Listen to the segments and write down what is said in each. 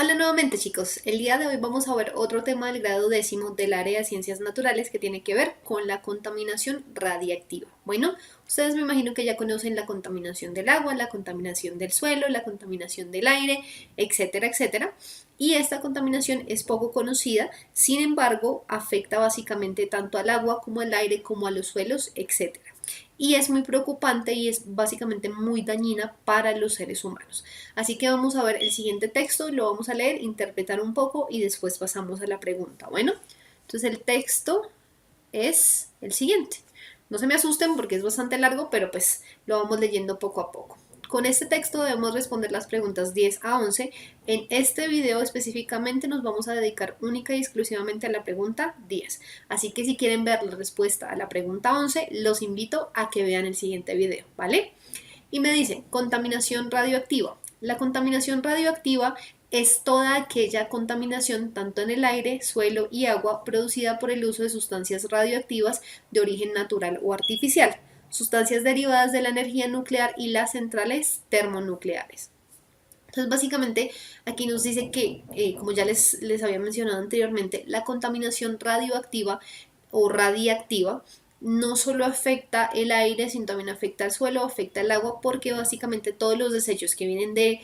Hola nuevamente chicos, el día de hoy vamos a ver otro tema del grado décimo del área de ciencias naturales que tiene que ver con la contaminación radiactiva. Bueno, ustedes me imagino que ya conocen la contaminación del agua, la contaminación del suelo, la contaminación del aire, etcétera, etcétera. Y esta contaminación es poco conocida, sin embargo, afecta básicamente tanto al agua como al aire, como a los suelos, etcétera. Y es muy preocupante y es básicamente muy dañina para los seres humanos. Así que vamos a ver el siguiente texto, lo vamos a leer, interpretar un poco y después pasamos a la pregunta. Bueno, entonces el texto es el siguiente. No se me asusten porque es bastante largo, pero pues lo vamos leyendo poco a poco. Con este texto debemos responder las preguntas 10 a 11. En este video específicamente nos vamos a dedicar única y exclusivamente a la pregunta 10. Así que si quieren ver la respuesta a la pregunta 11, los invito a que vean el siguiente video, ¿vale? Y me dice, contaminación radioactiva. La contaminación radioactiva es toda aquella contaminación tanto en el aire, suelo y agua producida por el uso de sustancias radioactivas de origen natural o artificial, sustancias derivadas de la energía nuclear y las centrales termonucleares. Entonces, básicamente, aquí nos dice que, como ya les había mencionado anteriormente, la contaminación radioactiva o radiactiva no solo afecta el aire, sino también afecta el suelo, afecta el agua, porque básicamente todos los desechos que vienen de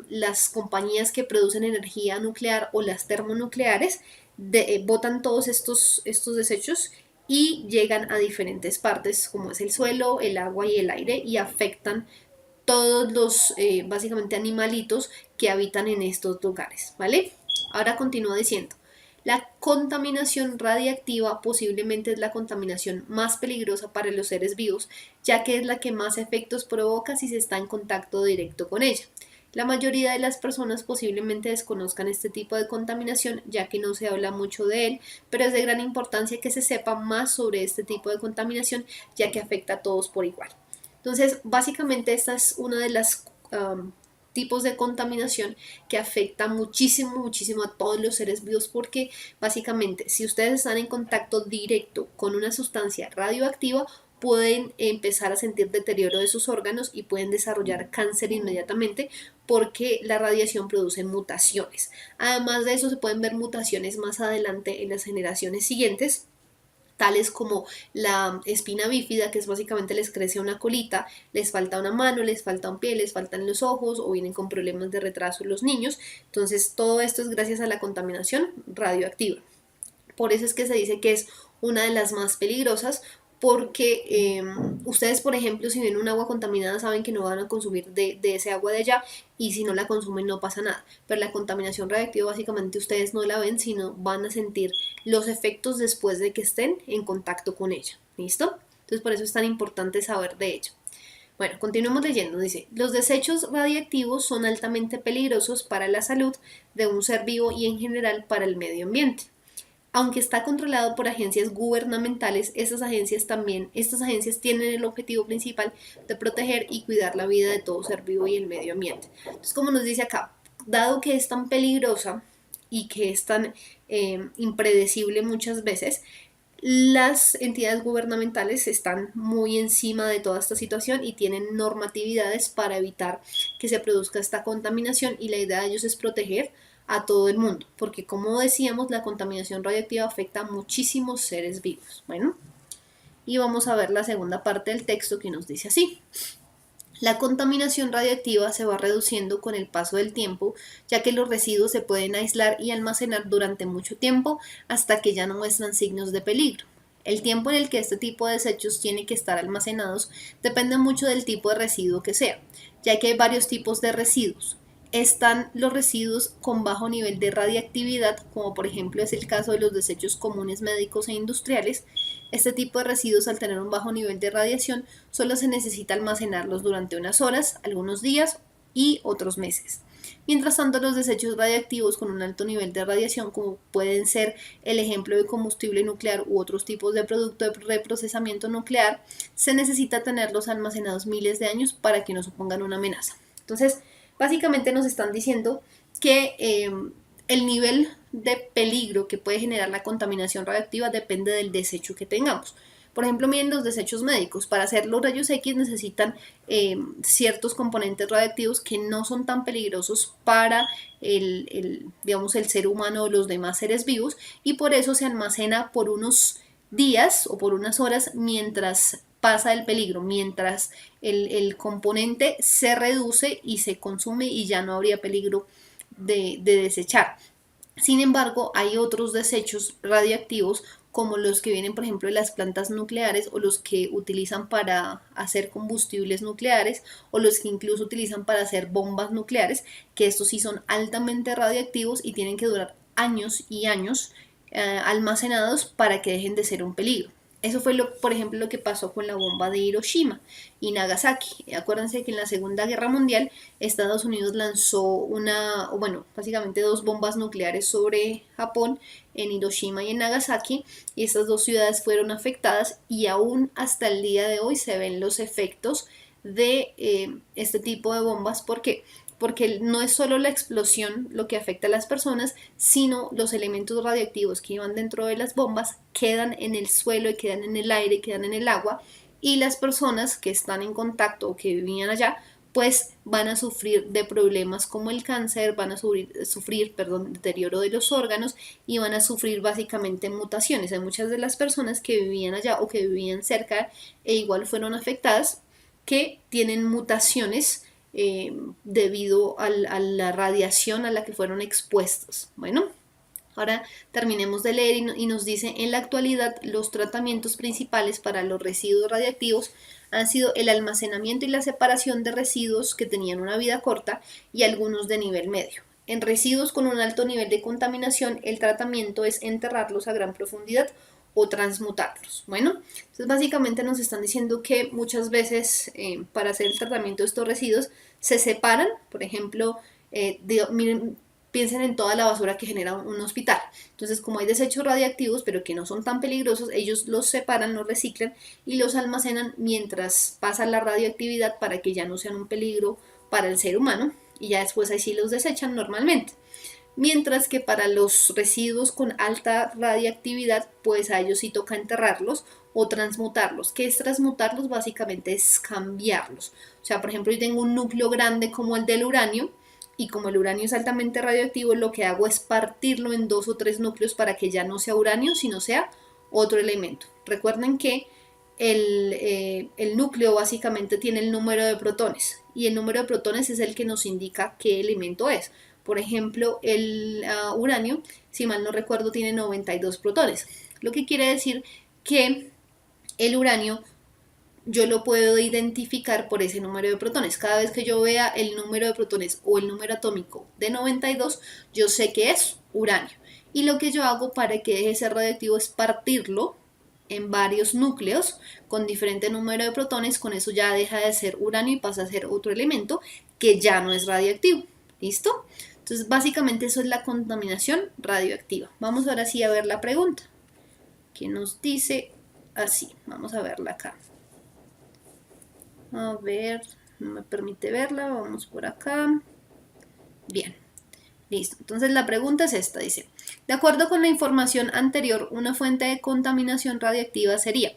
las compañías que producen energía nuclear o las termonucleares, botan todos estos desechos y llegan a diferentes partes, como es el suelo, el agua y el aire, y afectan todos los básicamente animalitos que habitan en estos lugares, ¿vale? Ahora continúa diciendo, la contaminación radiactiva posiblemente es la contaminación más peligrosa para los seres vivos, ya que es la que más efectos provoca si se está en contacto directo con ella. La mayoría de las personas posiblemente desconozcan este tipo de contaminación, ya que no se habla mucho de él, pero es de gran importancia que se sepa más sobre este tipo de contaminación, ya que afecta a todos por igual. Entonces, básicamente esta es una de las tipos de contaminación que afecta muchísimo, muchísimo a todos los seres vivos porque básicamente si ustedes están en contacto directo con una sustancia radioactiva, pueden empezar a sentir deterioro de sus órganos y pueden desarrollar cáncer inmediatamente porque la radiación produce mutaciones. Además de eso, se pueden ver mutaciones más adelante en las generaciones siguientes, tales como la espina bífida, que es básicamente les crece una colita, les falta una mano, les falta un pie, les faltan los ojos o vienen con problemas de retraso los niños. Entonces todo esto es gracias a la contaminación radioactiva. Por eso es que se dice que es una de las más peligrosas porque ustedes, por ejemplo, si ven un agua contaminada saben que no van a consumir de ese agua de allá y si no la consumen no pasa nada. Pero la contaminación radiactiva básicamente ustedes no la ven, sino van a sentir los efectos después de que estén en contacto con ella. ¿Listo? Entonces por eso es tan importante saber de ello. Bueno, continuemos leyendo. Dice, los desechos radiactivos son altamente peligrosos para la salud de un ser vivo y en general para el medio ambiente. Aunque está controlado por agencias gubernamentales, estas agencias tienen el objetivo principal de proteger y cuidar la vida de todo ser vivo y el medio ambiente. Entonces, como nos dice acá, dado que es tan peligrosa y que es tan impredecible muchas veces, las entidades gubernamentales están muy encima de toda esta situación y tienen normatividades para evitar que se produzca esta contaminación y la idea de ellos es proteger a todo el mundo, porque como decíamos, la contaminación radiactiva afecta a muchísimos seres vivos. Bueno, y vamos a ver la segunda parte del texto que nos dice así. La contaminación radiactiva se va reduciendo con el paso del tiempo, ya que los residuos se pueden aislar y almacenar durante mucho tiempo hasta que ya no muestran signos de peligro. El tiempo en el que este tipo de desechos tiene que estar almacenados depende mucho del tipo de residuo que sea, ya que hay varios tipos de residuos. Están los residuos con bajo nivel de radiactividad, como por ejemplo es el caso de los desechos comunes médicos e industriales. Este tipo de residuos, al tener un bajo nivel de radiación, solo se necesita almacenarlos durante unas horas, algunos días y otros meses. Mientras tanto, los desechos radiactivos con un alto nivel de radiación, como pueden ser el ejemplo de combustible nuclear u otros tipos de producto de reprocesamiento nuclear, se necesita tenerlos almacenados miles de años para que no supongan una amenaza. Entonces, básicamente nos están diciendo que el nivel de peligro que puede generar la contaminación radiactiva depende del desecho que tengamos. Por ejemplo, miren los desechos médicos. Para hacer los rayos X necesitan ciertos componentes radiactivos que no son tan peligrosos para digamos, el ser humano o los demás seres vivos, y por eso se almacena por unos días o por unas horas mientras pasa el peligro, mientras el componente se reduce y se consume y ya no habría peligro de desechar. Sin embargo, hay otros desechos radiactivos como los que vienen, por ejemplo, de las plantas nucleares, o los que utilizan para hacer combustibles nucleares, o los que incluso utilizan para hacer bombas nucleares, que estos sí son altamente radiactivos y tienen que durar años y años almacenados para que dejen de ser un peligro. Eso fue, por ejemplo, lo que pasó con la bomba de Hiroshima y Nagasaki. Acuérdense que en la Segunda Guerra Mundial Estados Unidos lanzó básicamente dos bombas nucleares sobre Japón, en Hiroshima y en Nagasaki, y estas dos ciudades fueron afectadas, y aún hasta el día de hoy se ven los efectos de este tipo de bombas. ¿Por qué? Porque no es solo la explosión lo que afecta a las personas, sino los elementos radioactivos que iban dentro de las bombas quedan en el suelo, y quedan en el aire, quedan en el agua, y las personas que están en contacto o que vivían allá pues van a sufrir de problemas como el cáncer, van a sufrir deterioro de los órganos, y van a sufrir básicamente mutaciones. Hay muchas de las personas que vivían allá o que vivían cerca e igual fueron afectadas, que tienen mutaciones debido a la radiación a la que fueron expuestos. Bueno, ahora terminemos de leer y nos dice: en la actualidad los tratamientos principales para los residuos radiactivos han sido el almacenamiento y la separación de residuos que tenían una vida corta y algunos de nivel medio. En residuos con un alto nivel de contaminación, el tratamiento es enterrarlos a gran profundidad o transmutarlos. Bueno, entonces básicamente nos están diciendo que muchas veces para hacer el tratamiento de estos residuos se separan. Por ejemplo, miren, piensen en toda la basura que genera un hospital. Entonces, como hay desechos radiactivos, pero que no son tan peligrosos, ellos los separan, los reciclan y los almacenan mientras pasa la radioactividad, para que ya no sean un peligro para el ser humano, y ya después ahí sí los desechan normalmente. Mientras que para los residuos con alta radiactividad, pues a ellos sí toca enterrarlos o transmutarlos. ¿Qué es transmutarlos? Básicamente es cambiarlos. O sea, por ejemplo, yo tengo un núcleo grande como el del uranio, y como el uranio es altamente radioactivo, lo que hago es partirlo en 2 o 3 núcleos para que ya no sea uranio, sino sea otro elemento. Recuerden que el núcleo básicamente tiene el número de protones, y el número de protones es el que nos indica qué elemento es. Por ejemplo, el uranio, si mal no recuerdo, tiene 92 protones, lo que quiere decir que el uranio yo lo puedo identificar por ese número de protones. Cada vez que yo vea el número de protones o el número atómico de 92, yo sé que es uranio. Y lo que yo hago para que deje de ser radioactivo es partirlo en varios núcleos con diferente número de protones. Con eso ya deja de ser uranio y pasa a ser otro elemento que ya no es radioactivo. ¿Listo? Entonces, básicamente eso es la contaminación radioactiva. Vamos ahora sí a ver la pregunta, que nos dice así. Vamos a verla acá. A ver, no me permite verla, vamos por acá. Bien, listo. Entonces la pregunta es esta, dice: de acuerdo con la información anterior, una fuente de contaminación radiactiva sería: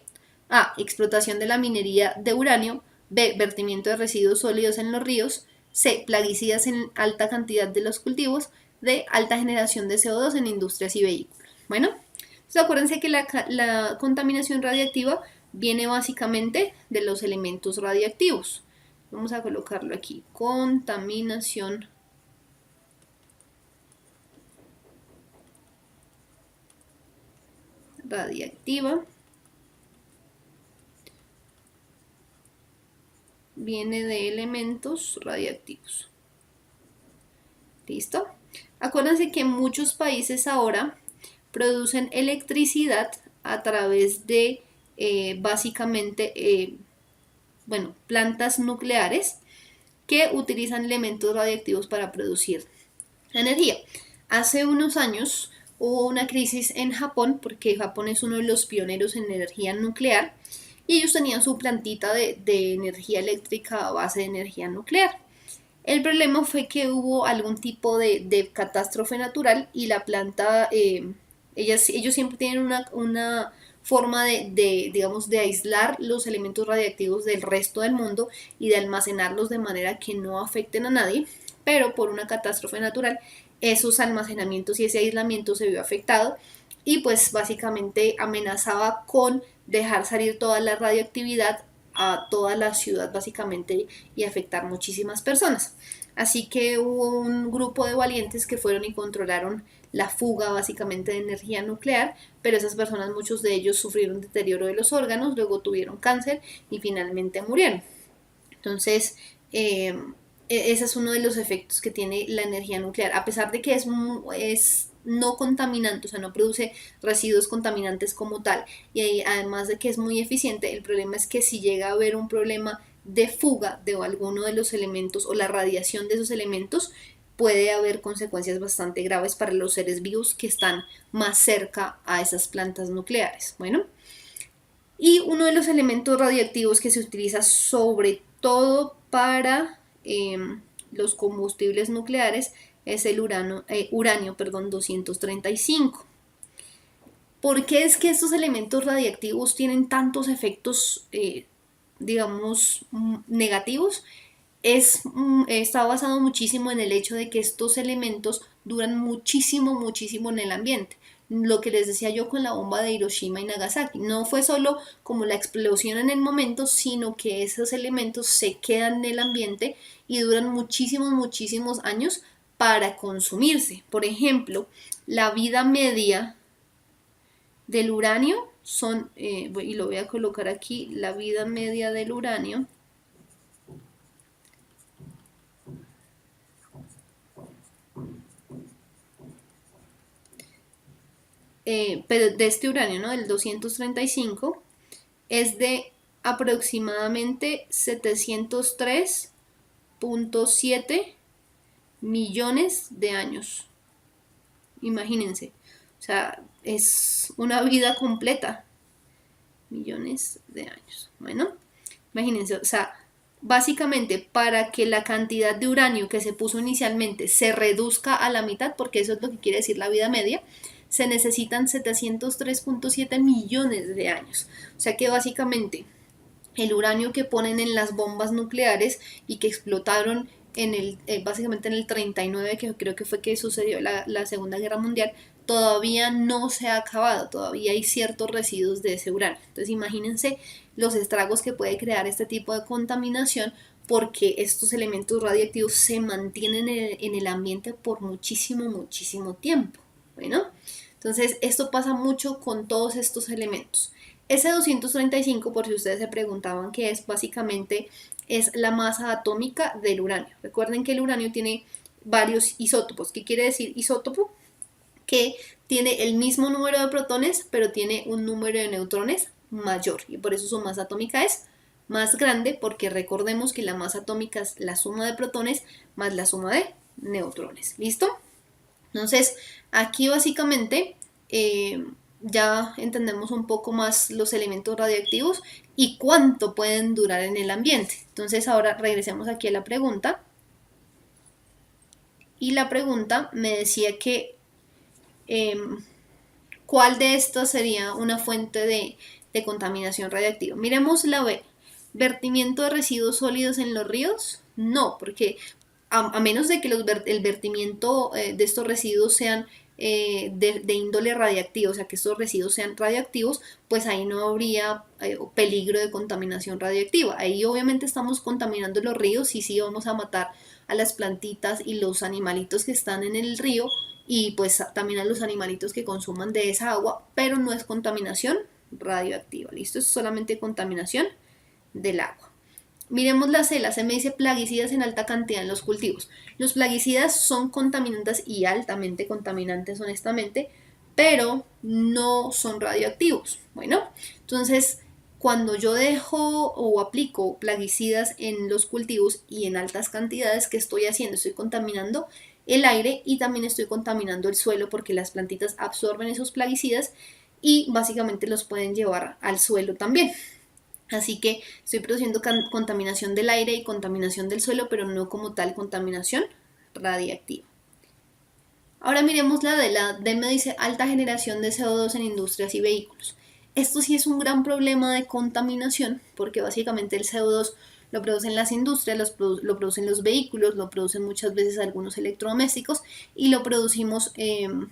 A. Explotación de la minería de uranio. B. Vertimiento de residuos sólidos en los ríos. C. Plaguicidas en alta cantidad de los cultivos. D. Alta generación de CO2 en industrias y vehículos. Bueno, entonces acuérdense que la contaminación radiactiva viene básicamente de los elementos radiactivos. Vamos a colocarlo aquí: contaminación radiactiva viene de elementos radiactivos. ¿Listo? Acuérdense que muchos países ahora producen electricidad a través de plantas nucleares que utilizan elementos radiactivos para producir energía. Hace unos años hubo una crisis en Japón, porque Japón es uno de los pioneros en energía nuclear, y ellos tenían su plantita de energía eléctrica a base de energía nuclear. El problema fue que hubo algún tipo de catástrofe natural, y la planta, ellos siempre tienen una forma digamos, de aislar los elementos radiactivos del resto del mundo y de almacenarlos de manera que no afecten a nadie, pero por una catástrofe natural esos almacenamientos y ese aislamiento se vio afectado y pues básicamente amenazaba con dejar salir toda la radioactividad a toda la ciudad básicamente y afectar muchísimas personas. Así que hubo un grupo de valientes que fueron y controlaron la fuga básicamente de energía nuclear, pero esas personas, muchos de ellos sufrieron deterioro de los órganos, luego tuvieron cáncer y finalmente murieron. Entonces, ese es uno de los efectos que tiene la energía nuclear, a pesar de que es no contaminante, o sea, no produce residuos contaminantes como tal, y además de que es muy eficiente, el problema es que si llega a haber un problema de fuga de alguno de los elementos o la radiación de esos elementos, puede haber consecuencias bastante graves para los seres vivos que están más cerca a esas plantas nucleares. Bueno, y uno de los elementos radioactivos que se utiliza sobre todo para los combustibles nucleares es el uranio 235. ¿Por qué es que estos elementos radiactivos tienen tantos efectos, digamos, negativos? Está basado muchísimo en el hecho de que estos elementos duran muchísimo, muchísimo en el ambiente. Lo que les decía yo con la bomba de Hiroshima y Nagasaki, no fue solo como la explosión en el momento, sino que esos elementos se quedan en el ambiente y duran muchísimos, muchísimos años para consumirse. Por ejemplo, la vida media del uranio y lo voy a colocar aquí, la vida media del uranio pero de este uranio, ¿no? Del 235, es de aproximadamente 703.7 millones de años. Imagínense, o sea, es una vida completa. Millones de años. Bueno, imagínense, o sea, básicamente para que la cantidad de uranio que se puso inicialmente se reduzca a la mitad, porque eso es lo que quiere decir la vida media, se necesitan 703.7 millones de años. O sea que básicamente el uranio que ponen en las bombas nucleares y que explotaron básicamente en el 39, que creo que fue que sucedió la Segunda Guerra Mundial, todavía no se ha acabado, todavía hay ciertos residuos de ese uranio. Entonces imagínense los estragos que puede crear este tipo de contaminación, porque estos elementos radiactivos se mantienen en el ambiente por muchísimo, muchísimo tiempo. Bueno, entonces esto pasa mucho con todos estos elementos. Ese 235, por si ustedes se preguntaban qué es, básicamente es la masa atómica del uranio. Recuerden que el uranio tiene varios isótopos. ¿Qué quiere decir isótopo? Que tiene el mismo número de protones, pero tiene un número de neutrones mayor. Y por eso su masa atómica es más grande, porque recordemos que la masa atómica es la suma de protones más la suma de neutrones. ¿Listo? Entonces, aquí básicamente ya entendemos un poco más los elementos radioactivos y cuánto pueden durar en el ambiente. Entonces, ahora regresemos aquí a la pregunta. Y la pregunta me decía que ¿cuál de estas sería una fuente de contaminación radiactiva? Miremos la B. ¿Vertimiento de residuos sólidos en los ríos? No, porque a menos de que el vertimiento de estos residuos sean de índole radiactivo, o sea que estos residuos sean radioactivos, pues ahí no habría peligro de contaminación radiactiva. Ahí obviamente estamos contaminando los ríos y sí vamos a matar a las plantitas y los animalitos que están en el río y pues también a los animalitos que consuman de esa agua, pero no es contaminación radioactiva. ¿Listo? Es solamente contaminación del agua. Miremos la C me dice plaguicidas en alta cantidad en los cultivos. Los plaguicidas son contaminantes y altamente contaminantes, honestamente, pero no son radioactivos. Bueno, entonces cuando yo dejo o aplico plaguicidas en los cultivos y en altas cantidades, ¿qué estoy haciendo? Estoy contaminando el aire y también estoy contaminando el suelo, porque las plantitas absorben esos plaguicidas y básicamente los pueden llevar al suelo también. Así que estoy produciendo contaminación del aire y contaminación del suelo, pero no como tal contaminación radiactiva. Ahora miremos la D me dice alta generación de CO2 en industrias y vehículos. Esto sí es un gran problema de contaminación porque básicamente el CO2 lo producen las industrias, lo producen los vehículos, lo producen muchas veces algunos electrodomésticos y lo producimos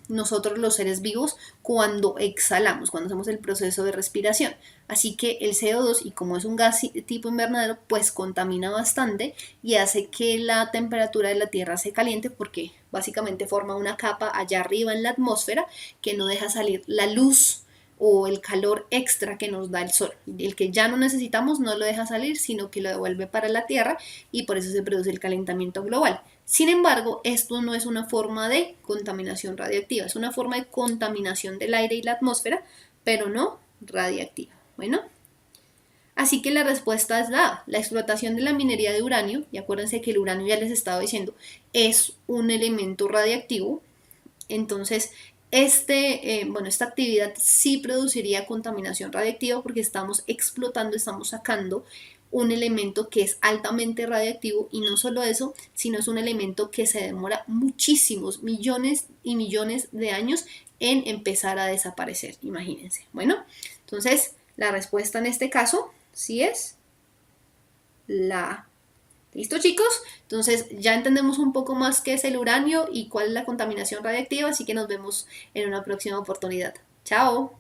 nosotros los seres vivos cuando exhalamos, cuando hacemos el proceso de respiración. Así que el CO2, y como es un gas tipo invernadero, pues contamina bastante y hace que la temperatura de la Tierra se caliente porque básicamente forma una capa allá arriba en la atmósfera que no deja salir la luz o el calor extra que nos da el sol. El que ya no necesitamos no lo deja salir, sino que lo devuelve para la Tierra y por eso se produce el calentamiento global. Sin embargo, esto no es una forma de contaminación radiactiva, es una forma de contaminación del aire y la atmósfera, pero no radiactiva. Bueno, así que la respuesta es dada. La explotación de la minería de uranio, y acuérdense que el uranio ya les estaba diciendo, es un elemento radiactivo. Entonces, esta actividad sí produciría contaminación radiactiva porque estamos explotando, estamos sacando un elemento que es altamente radiactivo y no solo eso, sino es un elemento que se demora muchísimos millones y millones de años en empezar a desaparecer, imagínense. Bueno, entonces la respuesta en este caso sí es la A. ¿Listo, chicos? Entonces ya entendemos un poco más qué es el uranio y cuál es la contaminación radiactiva, así que nos vemos en una próxima oportunidad. Chao.